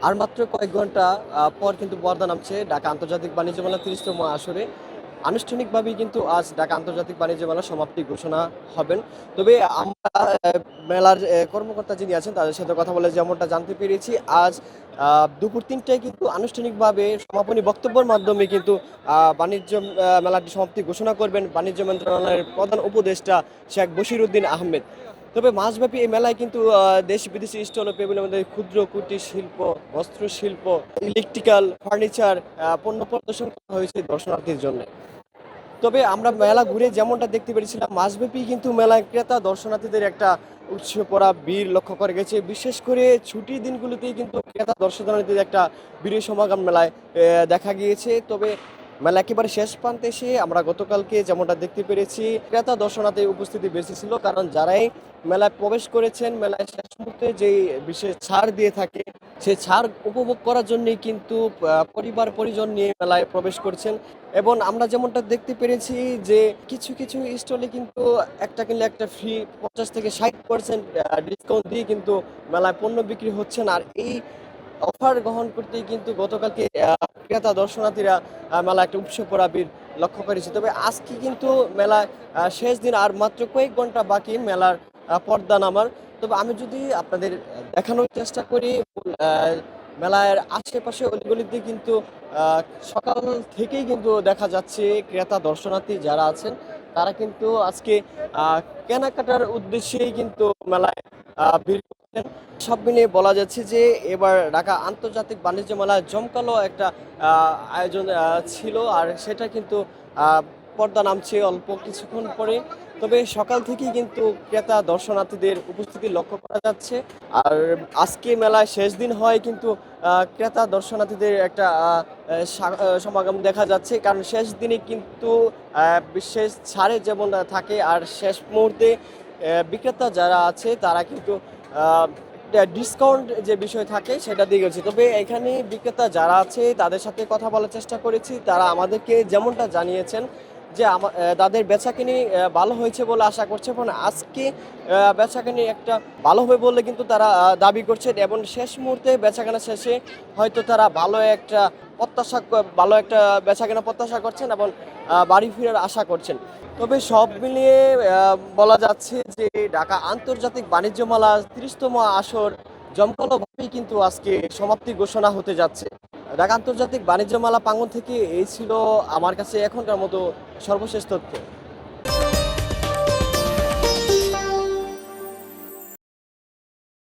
আর মাত্র কয়েক ঘন্টা পর কিন্তু পর্দা নামছে ঢাকা আন্তর্জাতিক বাণিজ্য মেলা ৩০তম আসরে। আনুষ্ঠানিকভাবেই কিন্তু আজ ঢাকা আন্তর্জাতিক বাণিজ্য মেলার সমাপ্তি ঘোষণা হবেন। তবে আমরা মেলার কর্মকর্তা যিনি আছেন তাদের সাথে কথা বলে যেমনটা জানতে পেরেছি, আজ দুপুর ৩টায় কিন্তু আনুষ্ঠানিকভাবে সমাপনী বক্তব্যের মাধ্যমে কিন্তু বাণিজ্য মেলাটি সমাপ্তি ঘোষণা করবেন বাণিজ্য মন্ত্রণালয়ের প্রধান উপদেষ্টা শেখ বশিরউদ্দিন আহমেদ। তবে মাসব্যাপী এই মেলায় কিন্তু দেশ বিদেশি স্টল ও টেবিলের মধ্যে ক্ষুদ্র কুটির শিল্প, বস্ত্র শিল্প, ইলেকট্রিক্যাল, ফার্নিচার পণ্য প্রদর্শন করা হয়েছে দর্শনার্থীর জন্য। তবে আমরা মেলা ঘুরে যেমনটা দেখতে পেরেছিলাম, মাসব্যাপী কিন্তু মেলায় ক্রেতা দর্শনার্থীদের একটা উপচে পড়া ভিড় লক্ষ্য করা গেছে। বিশেষ করে ছুটির দিনগুলোতেই কিন্তু ক্রেতা দর্শনার্থীদের একটা ভিড় সমাগম মেলায় দেখা গিয়েছে। তবে মেলা একেবারে শেষ প্রান্তে এসে আমরা গতকালকে যেমনটা দেখতে পেরেছি, ক্রেতা দর্শনার্থীর উপস্থিতি বেশি ছিল, কারণ যারাই মেলায় প্রবেশ করেছেন মেলায় শেষ মুহূর্তে যেই বিশেষ ছাড় দিয়ে থাকে, সেই ছাড় উপভোগ করার জন্যই কিন্তু পরিবার পরিজন নিয়ে মেলায় প্রবেশ করছেন। এবং আমরা যেমনটা দেখতে পেরেছি যে কিছু কিছু স্টলে কিন্তু একটা কিনলে একটা ফ্রি, ৫০ থেকে ৬০% ডিসকাউন্ট দিয়ে কিন্তু মেলায় পণ্য বিক্রি হচ্ছেন। আর এই অফার গ্রহণ করতেই কিন্তু গতকালকে ক্রেতা দর্শনার্থীরা মেলা একটা উপচে পড়া ভিড় লক্ষ্য করেছে। তবে আজকে কিন্তু মেলায় শেষ দিন, আর মাত্র কয়েক ঘন্টা বাকি মেলার পর্দা নামার। তবে আমি যদি আপনাদের দেখানোর চেষ্টা করি, আহ, মেলার আশেপাশে অলিগলিতে কিন্তু আহ, সকাল থেকেই কিন্তু দেখা যাচ্ছে ক্রেতা দর্শনার্থী যারা আছেন তারা কিন্তু আজকে কেনাকাটার উদ্দেশ্যেই কিন্তু মেলায় ভিড় করছেন। সব মিলিয়ে বলা যাচ্ছে যে এবার ঢাকা আন্তর্জাতিক বাণিজ্য মেলায় জমকালো একটা আয়োজন ছিল, আর সেটা কিন্তু আহ, পর্দা নামছে অল্প কিছুক্ষণ পরে। তবে সকাল থেকেই কিন্তু ক্রেতা দর্শনার্থীদের উপস্থিতি লক্ষ্য করা যাচ্ছে। আর আজকে মেলায় শেষ দিন হয় কিন্তু ক্রেতা দর্শনার্থীদের একটা সমাগম দেখা যাচ্ছে, কারণ শেষ দিনে কিন্তু বিশেষ ছাড়ে যেমন থাকে, আর শেষ মুহূর্তে বিক্রেতা যারা আছে তারা কিন্তু ডিসকাউন্ট যে বিষয় থাকে সেটা দিয়ে গেছে। তবে এখানে বিক্রেতা যারা আছে তাদের সাথে কথা বলার চেষ্টা করেছি, তারা আমাদেরকে যেমনটা জানিয়েছেন যে তাদের বেচাকেনি ভালো হয়েছে বলে আশা করছে, এবং আজকে বেচাকেনি একটা ভালো হবে বলে কিন্তু তারা দাবি করছেন, এবং শেষ মুহূর্তে বেচাকেনা শেষে হয়তো তারা ভালো একটা বেচাকেনা প্রত্যাশা করছেন এবং বাড়ি ফেরার আশা করছেন। তবে সব মিলিয়ে বলা যাচ্ছে যে ঢাকা আন্তর্জাতিক বাণিজ্য মেলা ৩০তম আসর জমকালোভাবেই কিন্তু আজকে সমাপ্তি ঘোষণা হতে যাচ্ছে। ঢাকা আন্তর্জাতিক বাণিজ্য মেলা প্রাঙ্গণ থেকে এই ছিল আমার কাছে এখনকার মতো সর্বশেষ তথ্য।